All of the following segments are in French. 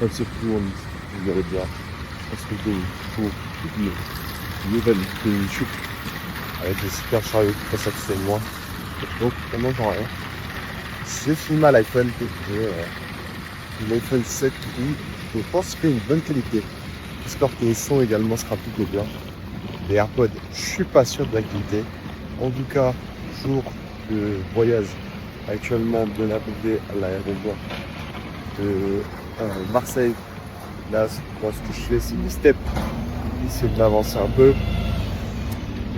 un de ceux plus loin, je dirais bien. Parce que pour une nouvelle vidéo YouTube avec des super chariots qui passent à côté de moi. Donc, on n'entend rien. J'ai filmé à l'iPhone, l'iPhone 7 qui, je pense, fait une bonne qualité. J'espère que le son également sera plutôt bien. Les AirPods, je suis pas sûr de la qualité. En tout cas, jour de voyage actuellement de l'arrivée à l'aéroport de Marseille. Là, moi, ce que je fais, c'est des steps. Essayer d'avancer un peu.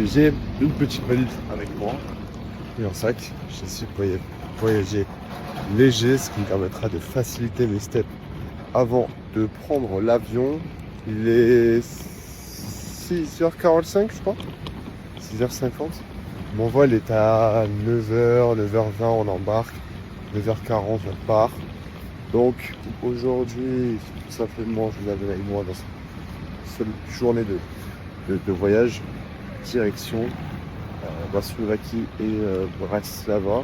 Et j'ai une petite valise avec moi et un sac. J'essaie de voyager léger, ce qui me permettra de faciliter mes steps avant de prendre l'avion. Il est 6h45, je crois. 6h50. Mon vol est à 9h, 9h20, on embarque. 9h40, on part. Donc aujourd'hui, tout simplement, je vous avais avec moi dans cette seule journée de voyage, direction Slovaquie et Bratislava.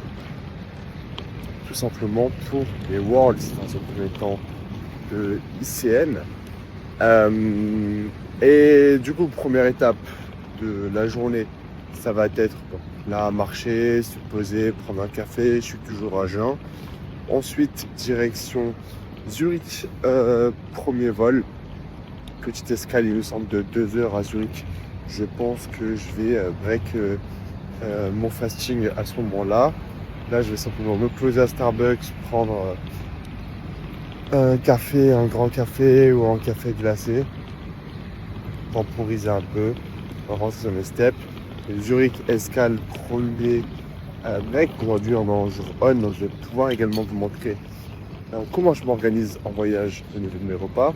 Tout simplement pour les Worlds, dans un premier temps, de ICN. Et du coup, première étape de la journée, ça va être là, marcher, se poser, prendre un café. Je suis toujours à jeun. Ensuite, direction Zurich, premier vol. Petite escale, il me semble, de 2 heures à Zurich. Je pense que je vais break mon fasting à ce moment-là. Là, je vais simplement me poser à Starbucks, prendre un café, un grand café ou un café glacé. Temporiser un peu, avancer sur mes steps. Et Zurich, escale, premier break. Aujourd'hui, on est en jour on, donc je vais pouvoir également vous montrer comment je m'organise en voyage au niveau de mes repas.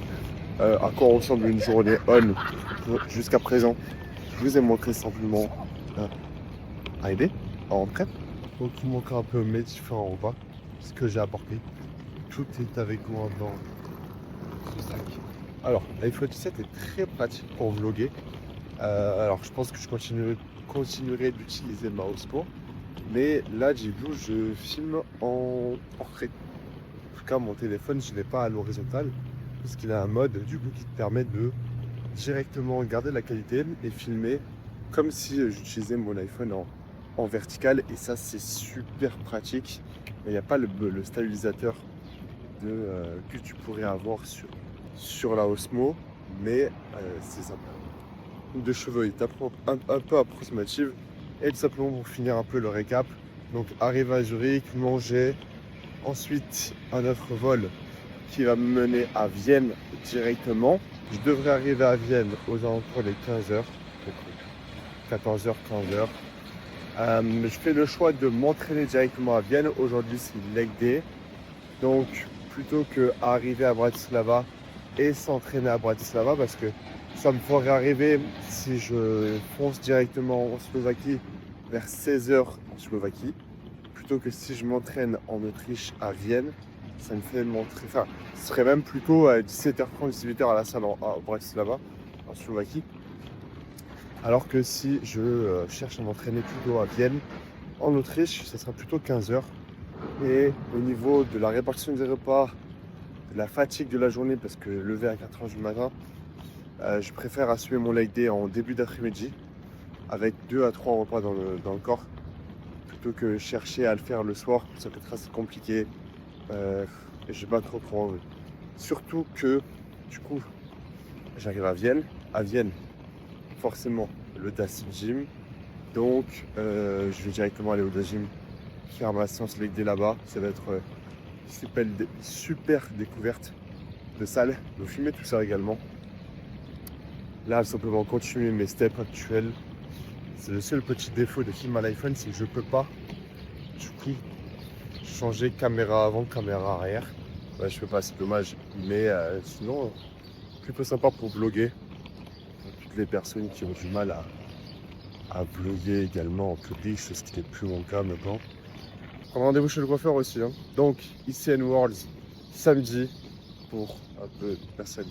À quoi ressemble une journée on jusqu'à présent. Je vous ai montré simplement arriver en prep. Donc je vous montre un peu mes différents repas, ce que j'ai apporté. Tout est avec moi dans ce sac. Alors l'iPhone 7 est très pratique pour vlogger. Alors je pense que je continuerai d'utiliser ma Osmo. Mais là j'ai vu, je filme en portrait. En tout cas mon téléphone je ne l'ai pas à l'horizontale. Parce qu'il a un mode du coup qui te permet de directement garder la qualité et filmer comme si j'utilisais mon iPhone en vertical, et ça c'est super pratique. Il n'y a pas le stabilisateur que tu pourrais avoir sur la Osmo, mais c'est sympa. De cheveux un peu approximative. Et tout simplement pour finir un peu le récap, donc arriver à Zurich, manger, ensuite un autre vol qui va me mener à Vienne directement. Je devrais arriver à Vienne aux alentours des 15h, 14h, 15h. Je fais le choix de m'entraîner directement à Vienne. Aujourd'hui, c'est leg day. Donc, plutôt que arriver à Bratislava et s'entraîner à Bratislava, parce que ça me ferait arriver, si je fonce directement en Slovaquie, vers 16h en Slovaquie, plutôt que si je m'entraîne en Autriche à Vienne, ça me fait montrer. Enfin, ce serait même plutôt à 17h30, 18h à la salle à Bratislava, en Slovaquie. Alors que si je cherche à m'entraîner plutôt à Vienne, en Autriche, ça sera plutôt 15h. Et au niveau de la répartition des repas, de la fatigue de la journée, parce que lever à 4h du matin, je préfère assumer mon leg day en début d'après-midi, avec 2 à 3 repas dans le corps, plutôt que chercher à le faire le soir, ça peut être assez compliqué. Et j'ai pas trop envie. Surtout que, du coup, j'arrive à Vienne. À Vienne, forcément, le DAS Gym. Donc, je vais directement aller au DAS Gym, faire ma séance leg day là-bas. Ça va être super découverte de salle. Je vais filmer tout ça également. Là, simplement continuer mes steps actuels. C'est le seul petit défaut de film à l'iPhone, c'est que je peux pas, du coup, changer caméra avant, caméra arrière. Ouais, je peux pas, c'est dommage. Mais sinon, plutôt sympa pour vlogger. Pour toutes les personnes qui ont du mal à vlogger également en public, chose qui n'est plus mon cas maintenant. Prendre rendez-vous chez le coiffeur aussi. Hein. Donc, ICN Worlds, samedi, pour un peu de personnes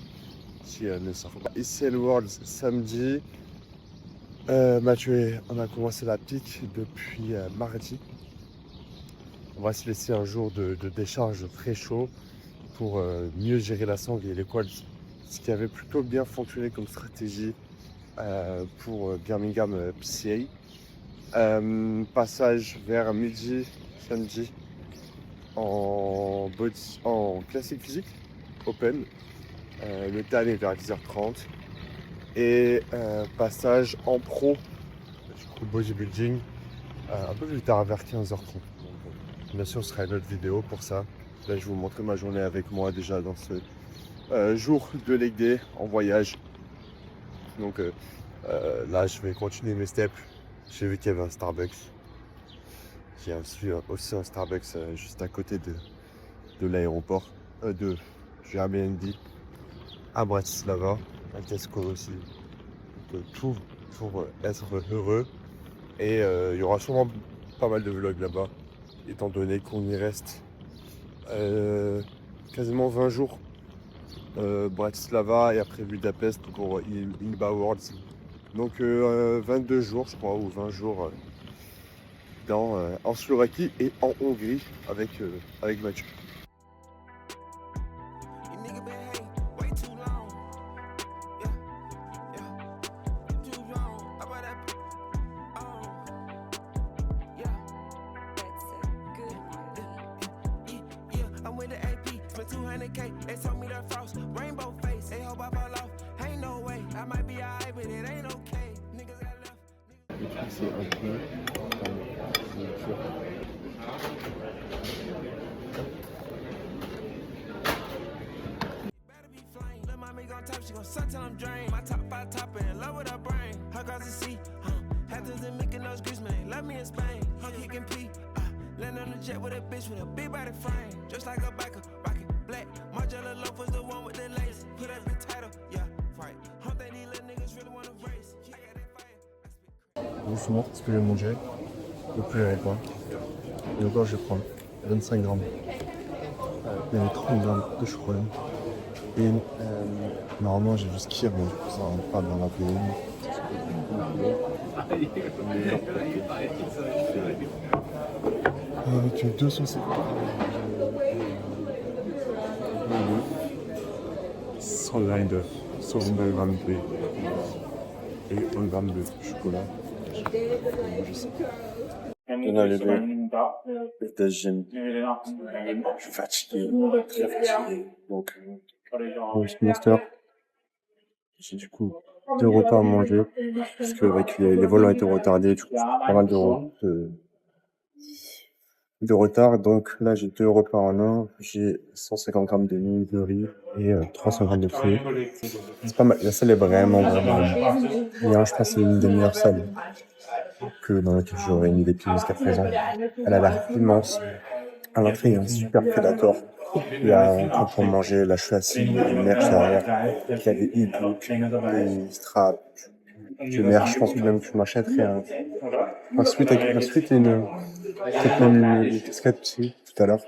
qui ne savent pas. ICN Worlds, samedi. Mathieu, on a commencé la pique depuis mardi. On va se laisser un jour de décharge très chaud pour mieux gérer la sangle et les quads, ce qui avait plutôt bien fonctionné comme stratégie pour Birmingham PCA. Passage vers midi samedi en classique physique open. Le time est vers 10h30 et passage en pro du coup bodybuilding un peu plus tard vers 15h30. Bien sûr, ce sera une autre vidéo pour ça. Là, je vais vous montrer ma journée avec moi déjà dans ce jour de leg day en voyage. Donc là, je vais continuer mes steps. J'ai vu qu'il y avait un Starbucks. Il y a aussi un Starbucks juste à côté de l'aéroport de Airbnb à Bratislava, à Tesco aussi. Donc, tout pour être heureux. Et il y aura sûrement pas mal de vlogs là-bas, étant donné qu'on y reste quasiment 20 jours. Bratislava et après Budapest pour INBA Worlds. Donc 22 jours, je crois, ou 20 jours en Slovaquie et en Hongrie avec Mathieu. C'est un peu she gon' suck till I'm drained. My top 5 top in love with her brain. Her girls to see, Hatters and making those grease, man. Love me in Spain. Her kicking P, land on the jet with a bitch with a big body frame. Just like a biker, rockin' black. Margiela Loaf was the one with the lace. Put that bit tighter, yeah, right. Hope that these little niggas really wanna race. I got that fire. Doucement, ce que je vais manger, le plus avec moi. Et encore, je vais prendre 25 grammes. Il y avait 30 grammes de chocolat. Et normalement j'ai juste Kir, mais du coup ça rentre pas dans la PN. Avec 250 100 grammes d'œufs, 120 grammes de et 1 gramme de chocolat. On a levé le deuxième. Je suis fatigué, très fatigué. Donc, Monster. J'ai du coup 2 repas à manger. Parce que avec les vols ont été retardés, du coup, pas mal de retard. Donc là, j'ai 2 repas en un. J'ai 150 grammes de mie de riz et 300 grammes de poulet. C'est pas mal. La salle est vraiment bien. Je pense que c'est une des meilleures salles dans laquelle j'aurais mis les pieds jusqu'à présent. Elle a l'air immense. À l'entrée, il y a un super prédateur. Il y a un truc pour manger, là je suis assis, il y a une merch derrière, il y a des e-books, des straps, du merch, je pense que même tu m'achèterais un sweat avec un sweat et peut-être même une casquette aussi, tout à l'heure.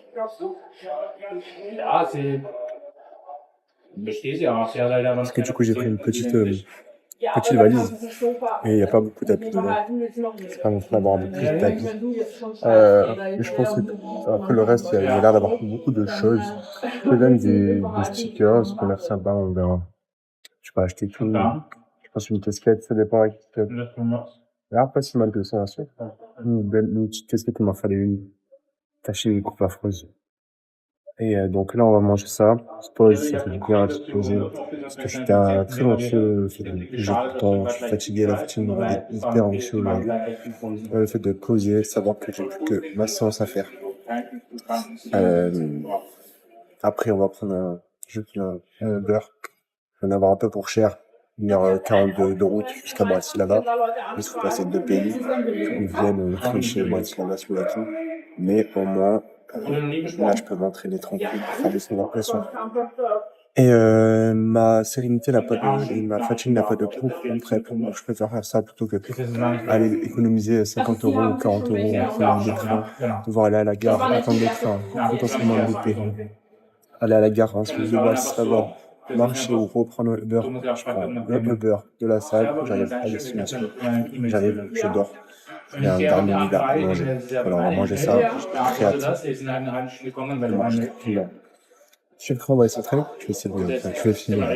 Parce que du coup j'ai pris une petite valise et il n'y a pas beaucoup d'habits dedans. C'est pas non plus d'avoir beaucoup d'habits. Mais je pense que après le reste, il y a l'air d'avoir beaucoup de choses. Je te donne des stickers, ça peut l'air sympa, on verra. Je peux acheter tout. Je pense une casquette, ça dépend avec qui tu as. Il a pas si mal que ça, ensuite. Une petite casquette, il m'en fallait une. Tâcher une coupe affreuse. Et donc là, on va manger ça. Pause, ça fait du bien à se poser. Parce que j'étais très anxieux, le fait de bouger tout le temps. Je suis fatigué, la fatigue me rend hyper anxieux aujourd'hui. Le fait de poser, savoir que j'ai plus que ma séance à faire. Après, on va prendre un beurre. Je vais en avoir un peu pour cher. 1h40 de route jusqu'à Bratislava. Il faut passer 2 pays. Ils viennent chez Bratislava, Slovaquie. Mais au moins, là, je peux m'entraîner tranquille pour faire des pression. Et ma sérénité n'a pas ma fatigue n'a pas de coût en prep. Donc je préfère faire ça plutôt que aller économiser 50 € ou 40 € en prenant des trains, devoir aller à la gare, attendre le train, potentiellement le loupé. Aller à la gare, ensuite de Bratislava, marcher ou reprendre le beurre. Je prends le beurre de la salle, j'arrive à destination. J'arrive, je dors. Il y a un Garmin là à manger. Alors on va manger ça, j'ai très hâte. Je mange tranquillement. Tu le cran, ouais, c'est très long. Je vais essayer de je vais finir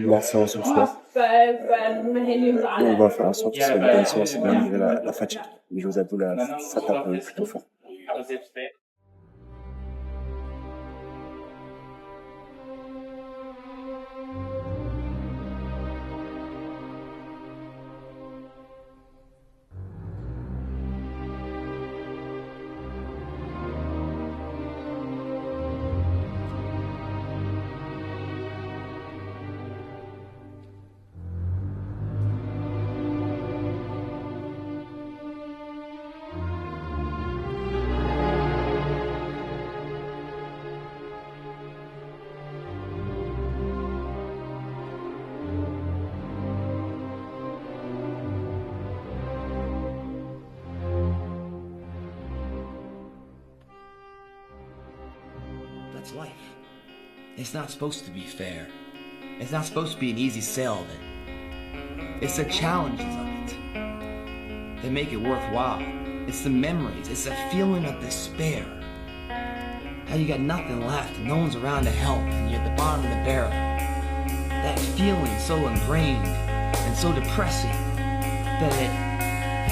la séance ce soir. Et on va faire en sorte que ce soit une bonne séance et malgré la fatigue. Les os abdos, là, ça tape plutôt fort. That's life. It's not supposed to be fair. It's not supposed to be an easy sell of it. It's the challenges of it that make it worthwhile. It's the memories. It's the feeling of despair. How you got nothing left and no one's around to help and you're at the bottom of the barrel. That feeling so ingrained and so depressing that it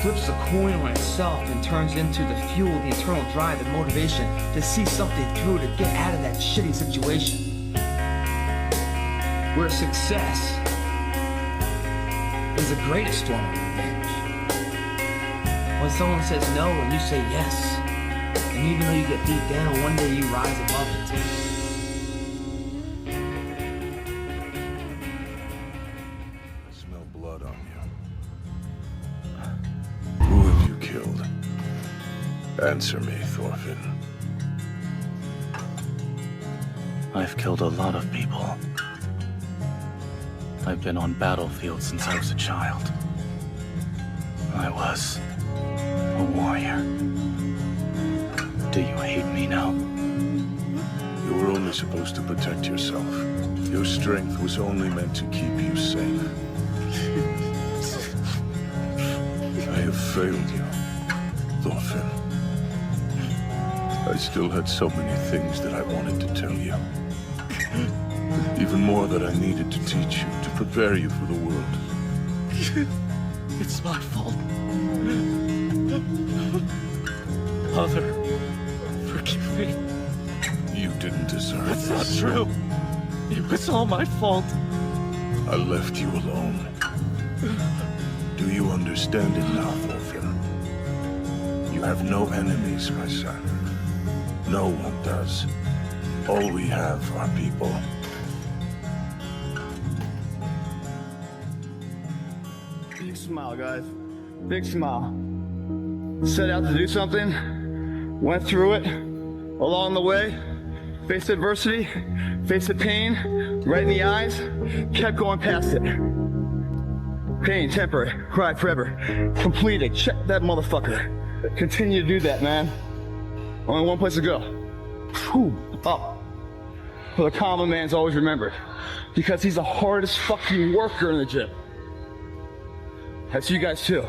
flips the coin on itself and turns into the fuel, the internal drive, the motivation to see something through, to get out of that shitty situation. Where success is the greatest form of revenge. When someone says no and you say yes, and even though you get beat down, one day you rise above it. I smell blood on you. Who have you killed? Answer me, Thorfinn. I've killed a lot of people. I've been on battlefields since I was a child. I was a warrior. Do you hate me now? You were only supposed to protect yourself. Your strength was only meant to keep you safe. I have failed you, Thorfinn. I still had so many things that I wanted to tell you. Even more that I needed to teach you, to prepare you for the world. It's my fault. Father, forgive me. You didn't deserve That's this. not true. It was all my fault. I left you alone. Do you understand it now, Thorfinn? You have no enemies, my son. No one does. All we have are people. Big smile, guys. Big smile. Set out to do something, went through it, along the way, faced adversity, faced the pain, right in the eyes, kept going past it. Pain, temporary, cry forever. Completed, check that motherfucker. Continue to do that, man. Only one place to go. Whew, up. Well, the common man's always remembered, because he's the hardest fucking worker in the gym. That's you guys too.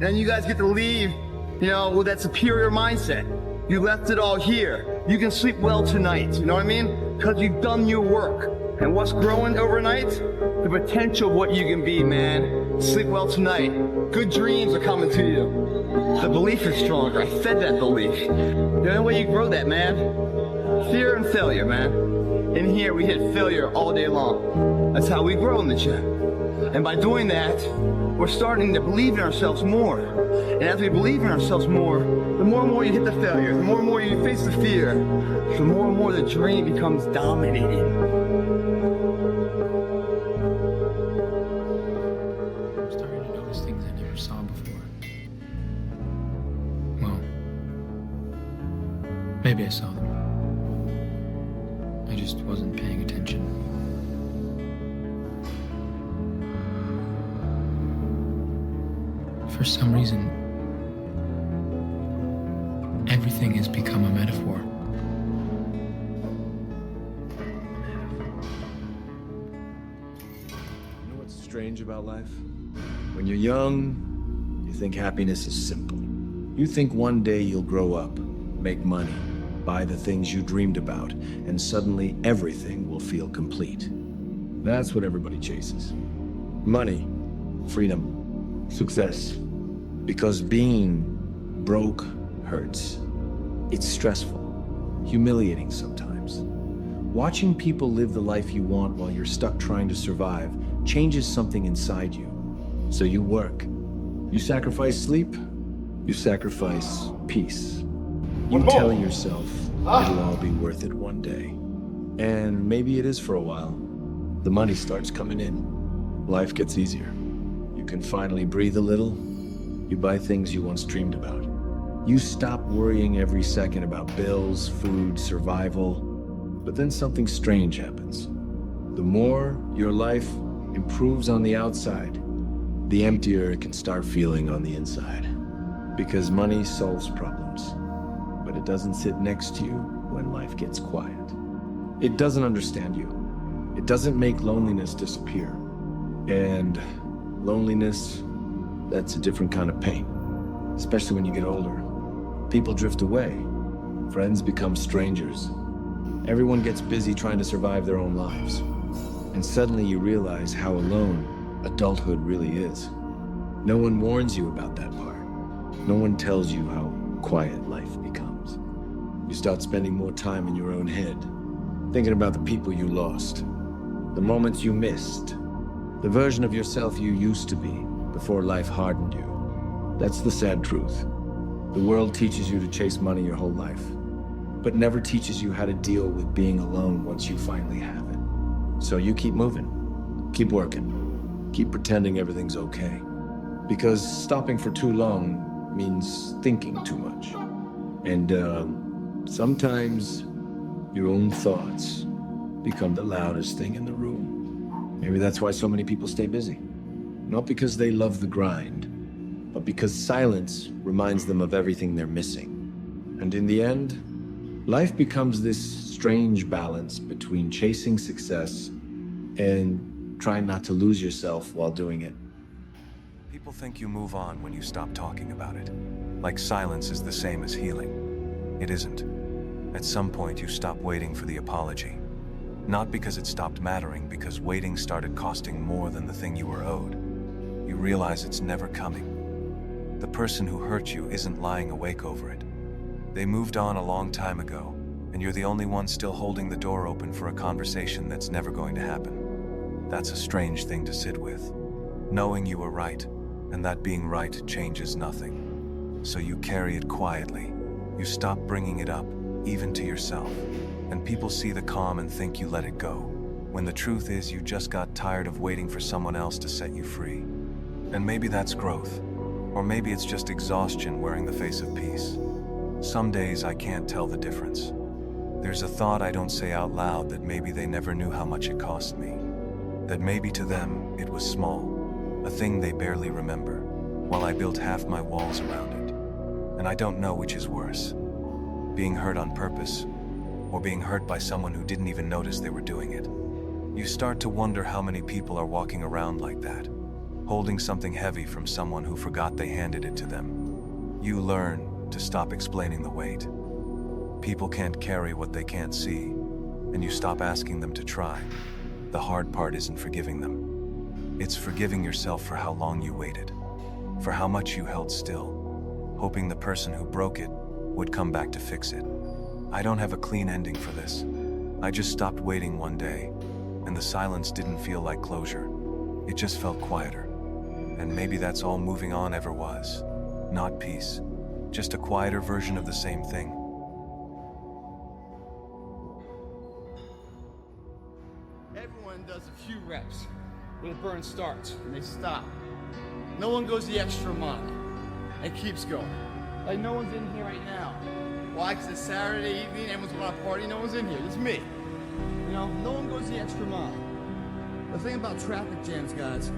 And you guys get to leave, you know, with that superior mindset. You left it all here. You can sleep well tonight, you know what I mean? Because you've done your work. And what's growing overnight? The potential of what you can be, man. Sleep well tonight. Good dreams are coming to you. The belief is stronger. I fed that belief. The only way you grow that, man, fear and failure, man. In here, we hit failure all day long. That's how we grow in the gym. And by doing that, we're starting to believe in ourselves more. And as we believe in ourselves more, the more and more you hit the failure, the more and more you face the fear, the more and more the dream becomes dominating. I'm starting to notice things I never saw before. Well, maybe I saw them. I just wasn't paying attention. For some reason, everything has become a metaphor. You know what's strange about life? When you're young, you think happiness is simple. You think one day you'll grow up, make money, buy the things you dreamed about, and suddenly everything will feel complete. That's what everybody chases. Money, freedom, success. Because being broke hurts. It's stressful, humiliating sometimes. Watching people live the life you want while you're stuck trying to survive changes something inside you. So you work. You sacrifice sleep. You sacrifice peace. You tell yourself it'll all be worth it one day. And maybe it is for a while. The money starts coming in. Life gets easier. You can finally breathe a little. You buy things you once dreamed about. You stop worrying every second about bills, food, survival. But then something strange happens. The more your life improves on the outside, the emptier it can start feeling on the inside. Because money solves problems, but it doesn't sit next to you when life gets quiet. It doesn't understand you. It doesn't make loneliness disappear. And loneliness, that's a different kind of pain, especially when you get older. People drift away. Friends become strangers. Everyone gets busy trying to survive their own lives. And suddenly you realize how alone adulthood really is. No one warns you about that part. No one tells you how quiet life becomes. You start spending more time in your own head, thinking about the people you lost, the moments you missed, the version of yourself you used to be before life hardened you. That's the sad truth. The world teaches you to chase money your whole life, but never teaches you how to deal with being alone once you finally have it. So you keep moving, keep working, keep pretending everything's okay. Because stopping for too long means thinking too much. And sometimes your own thoughts become the loudest thing in the room. Maybe that's why so many people stay busy. Not because they love the grind, but because silence reminds them of everything they're missing. And in the end, life becomes this strange balance between chasing success and trying not to lose yourself while doing it. People think you move on when you stop talking about it. Like silence is the same as healing. It isn't. At some point you stop waiting for the apology. Not because it stopped mattering, because waiting started costing more than the thing you were owed. You realize it's never coming. The person who hurt you isn't lying awake over it. They moved on a long time ago, and you're the only one still holding the door open for a conversation that's never going to happen. That's a strange thing to sit with. Knowing you were right, and that being right changes nothing. So you carry it quietly. You stop bringing it up, even to yourself. And people see the calm and think you let it go, when the truth is you just got tired of waiting for someone else to set you free. And maybe that's growth, or maybe it's just exhaustion wearing the face of peace. Some days I can't tell the difference. There's a thought I don't say out loud that maybe they never knew how much it cost me. That maybe to them it was small, a thing they barely remember, while I built half my walls around it. And I don't know which is worse, being hurt on purpose, or being hurt by someone who didn't even notice they were doing it. You start to wonder how many people are walking around like that, holding something heavy from someone who forgot they handed it to them. You learn to stop explaining the weight. People can't carry what they can't see, and you stop asking them to try. The hard part isn't forgiving them. It's forgiving yourself for how long you waited, for how much you held still, hoping the person who broke it would come back to fix it. I don't have a clean ending for this. I just stopped waiting one day, and the silence didn't feel like closure. It just felt quieter. And maybe that's all moving on ever was. Not peace, just a quieter version of the same thing. Everyone does a few reps when the burn starts, and they stop. No one goes the extra mile and keeps going. Like no one's in here right now. Why? Because it's Saturday evening, everyone's going to party, no one's in here. It's me. You know, no one goes the extra mile. The thing about traffic jams, guys,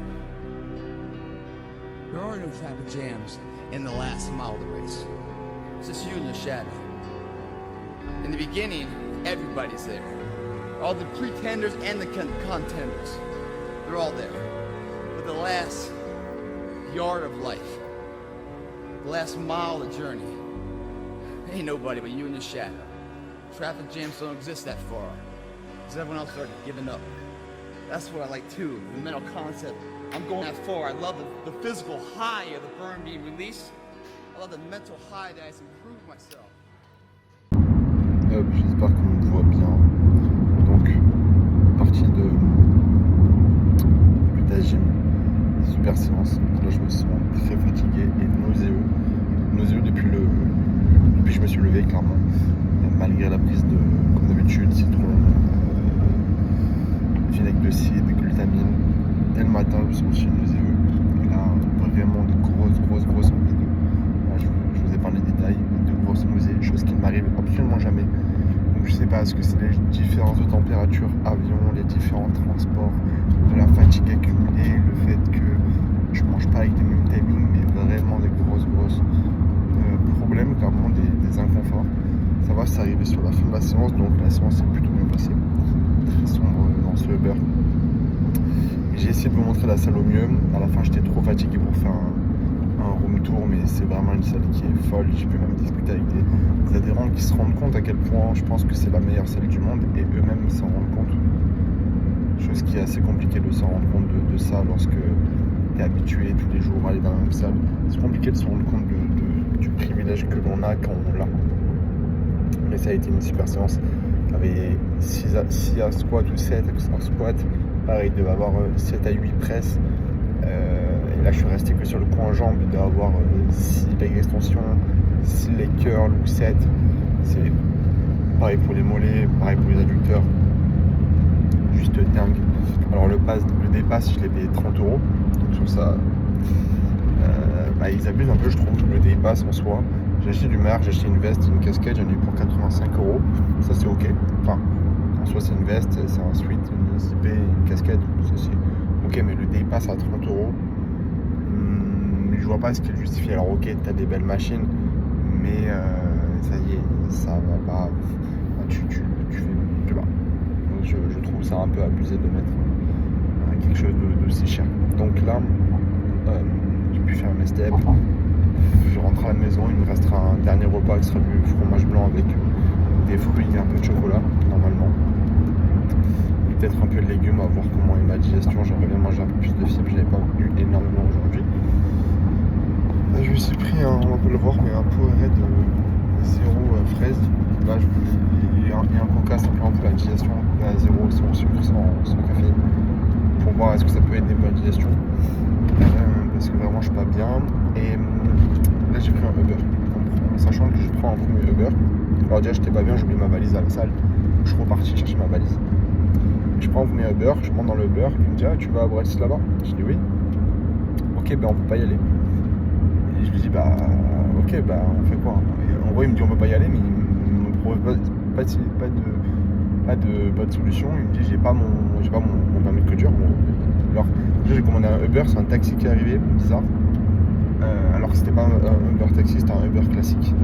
there are no traffic jams in the last mile of the race. It's just you and your shadow. In the beginning, everybody's there. All the pretenders and the contenders. They're all there. But the last yard of life, the last mile of the journey, ain't nobody but you and your shadow. traffic jams don't exist that far. Because everyone else started giving up. That's what I like too, the mental concept. I'm going that far. I love the physical high of the burn being released. I love the mental high that I can prove myself. J'espère qu'on me voit bien. Donc, partie de la gym. Super séance. Là, je me sens très fatigué et nauséeux. Nauséeux depuis que je me suis levé, clairement. Malgré la prise de, comme d'habitude, citron, vinaigre de cidre, glutamine. Dès le matin, je me sens aussi nauséeux. Et là, vraiment de grosses envies de... Là, je vous ai parlé des détails, de grosses nausées, chose qui ne m'arrive absolument jamais. Donc je sais pas, est-ce que c'est les différences de température, avion, les différents transports, de la fatigue accumulée, le fait que je mange pas avec les mêmes timings, mais vraiment des grosses problèmes, clairement des inconforts. Ça va, c'est arrivé sur la fin de la séance, donc la séance s'est plutôt bien passée. Très sombre dans ce Uber. J'ai essayé de vous montrer la salle au mieux. À la fin, j'étais trop fatigué pour faire un room tour, mais c'est vraiment une salle qui est folle. J'ai pu même discuter avec des adhérents qui se rendent compte à quel point je pense que c'est la meilleure salle du monde et eux-mêmes s'en rendent compte. Chose qui est assez compliquée de s'en rendre compte de ça lorsque tu es habitué tous les jours à aller dans la même salle. C'est compliqué de se rendre compte du privilège que l'on a quand on l'a. Mais ça a été une super séance. J'avais 6 à squat ou 7 à squat. Pareil, il devait avoir 7 à 8 presses. Et là, je suis resté que sur le point en jambes. Il doit avoir 6 leg extensions, 6 leg curls ou 7. C'est pareil pour les mollets, pareil pour les adducteurs. Juste dingue. Alors, le dépasse, je l'ai payé 30 €. Donc, je trouve ça. Ils abusent un peu, je trouve, le dépasse en soi. J'ai acheté du merch, j'ai acheté une veste, une casquette, j'en ai eu pour 85 €. Ça, c'est ok. Enfin, en soi, c'est une veste, c'est un sweat, une zipée, une casquette, ça c'est ok, mais le dépasse à 30 €. Je vois pas ce qui le justifie. Alors, ok, t'as des belles machines, mais ça y est, ça va pas. Tu vois. Donc, je trouve ça un peu abusé de mettre quelque chose de si cher. Donc là, j'ai pu faire mes steps. Je rentre à la maison, il me restera un dernier repas qui sera du fromage blanc avec des fruits et un peu de chocolat, normalement. Et peut-être un peu de légumes, à voir comment est ma digestion. J'aimerais bien manger un peu plus de fibres, je n'avais pas bu énormément aujourd'hui. Je me suis pris, on va pas le voir, mais un Powerade de 0 fraise. Là, il y a un coca, ça fait un peu la digestion, à 0 sans sucre, sans caféine. Pour voir est-ce que ça peut aider ma digestion. Parce que vraiment je suis pas bien. Et là j'ai pris un Uber. En sachant que je prends un premier Uber. Alors déjà j'étais pas bien, j'ai oublié ma valise à la salle. Je suis reparti chercher ma valise. Je prends un premier Uber, je monte dans le Uber, il me dit ah tu vas à Bratislava? Je dis oui. Ok ben on peut pas y aller. Et je lui dis bah ok bah on fait quoi? Et en gros il me dit on peut pas y aller mais il me propose pas de solution. Il me dit j'ai pas mon permis de conduire. Alors déjà j'ai commandé un Uber, c'est un taxi qui est arrivé, bizarre. Alors que c'était pas un Uber taxi, c'était un Uber classique.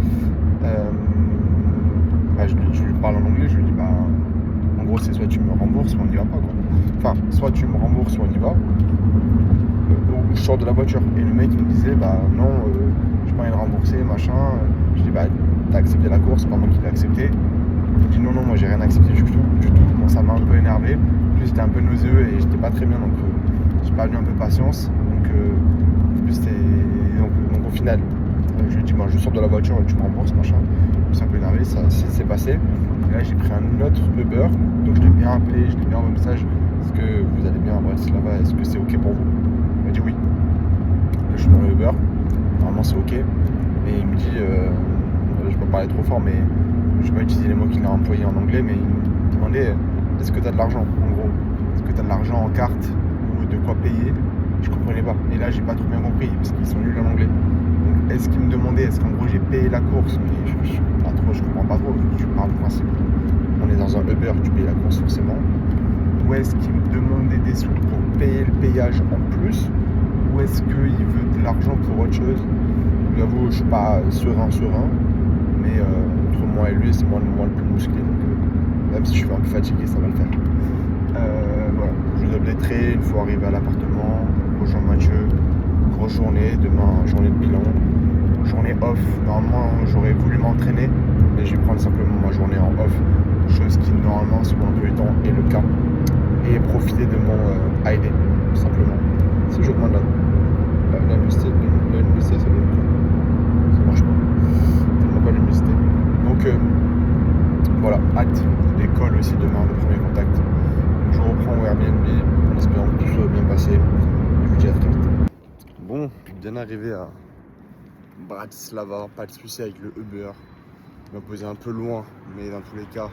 Je lui parle en anglais, je lui dis bah en gros c'est soit tu me rembourses, soit on n'y va pas quoi. Enfin soit tu me rembourses, soit on y va. Ou je sors de la voiture. Et le mec il me disait bah non, j'ai pas envie de rembourser, machin. Je dis bah t'as accepté la course, c'est pas moi qui l'ai accepté. Il me dit non moi j'ai rien accepté du tout. Bon, ça m'a un peu énervé. Plus j'étais un peu nauséeux et j'étais pas très bien donc j'ai perdu un peu patience. Donc au final, je lui ai dit je sors de la voiture, tu me rembourses, machin. Je suis un peu énervé, ça s'est passé. Et là j'ai pris un autre Uber, donc je l'ai bien appelé, je l'ai bien envoyé un message. Est-ce que vous allez bien à Bratislava? Est-ce que c'est ok pour vous? Il m'a dit oui. Là, je suis dans le Uber, normalement c'est ok. Mais il me dit, je peux pas parler trop fort, mais je vais pas utiliser les mots qu'il a employés en anglais, mais il me demandait est-ce que tu as de l'argent en gros? Est-ce que tu as de l'argent en carte ou de quoi payer? Je comprenais pas. Et là j'ai pas trop bien compris parce qu'ils sont nuls en anglais. Donc est-ce qu'il me demandait, est-ce qu'en gros j'ai payé la course? Mais je comprends pas trop, je parle du principe. On est dans un Uber, tu payes la course forcément. Ou est-ce qu'il me demandait des sous pour payer le payage en plus? Ou est-ce qu'il veut de l'argent pour autre chose? J'avoue, je suis pas serein, mais entre moi et lui, c'est moi le plus musclé. Donc même si je suis un peu fatigué, ça va le faire. Voilà, je dois blétrer une fois arrivé à l'appartement, rejoindre Mathieu, grosse journée, demain journée de bilan, journée off. Normalement, j'aurais voulu m'entraîner, mais je vais prendre simplement ma journée en off. Chose qui, normalement, sur mon emploi du temps est le cas. Et profiter de mon ID, tout simplement. Si je demande la musté, ça donne quoi? Ça marche pas. Tellement pas l'humidité. Donc, voilà, hâte. L'école aussi demain, le premier contact. Je reprends au Airbnb en espérant que tout soit bien passé. Je vous dis à très vite. Bon, bien arrivé à Bratislava, pas de souci avec le Uber. Il m'a posé un peu loin, mais dans tous les cas,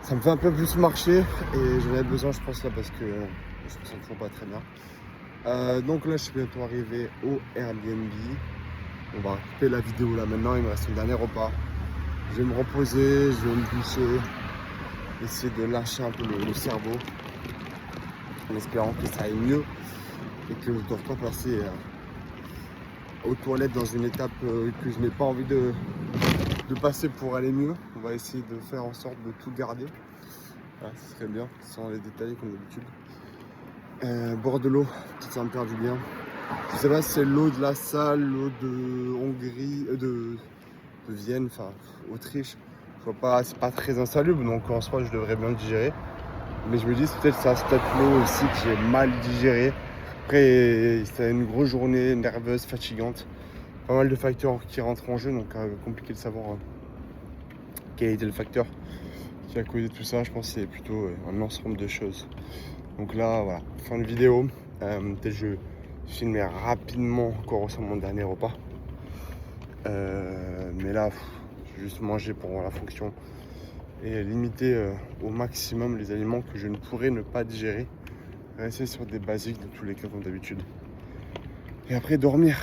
ça me fait un peu plus marcher et j'en avais besoin, je pense, là, parce que je me sens toujours pas très bien. Donc là, je suis bientôt arrivé au Airbnb. On va couper la vidéo là maintenant, il me reste un dernier repas. Je vais me reposer, je vais me doucher, essayer de lâcher un peu le cerveau, en espérant que ça aille mieux et que je ne doive pas passer aux toilettes dans une étape que je n'ai pas envie de passer pour aller mieux. On va essayer de faire en sorte de tout garder. Voilà, ce serait bien, sans les détails comme d'habitude. Bord de l'eau, ça me faire du bien. Je sais pas si c'est l'eau de la salle, l'eau de Hongrie, de Vienne, enfin Autriche. Je vois pas, c'est pas très insalubre, donc en soi je devrais bien le digérer. Mais je me dis c'est peut-être ça, c'est peut-être l'eau aussi qui est mal digérée. Après c'était une grosse journée nerveuse, fatigante. Pas mal de facteurs qui rentrent en jeu, donc compliqué de savoir quel était le facteur qui a causé tout ça. Je pense que c'est plutôt un ensemble de choses. Donc là voilà, fin de vidéo. Peut-être je filmerai rapidement encore sur mon dernier repas. Mais là, j'ai juste mangé pour la fonction et limiter au maximum les aliments que je ne pourrais ne pas digérer. Rester sur des basiques de tous les cas comme d'habitude. Et après dormir.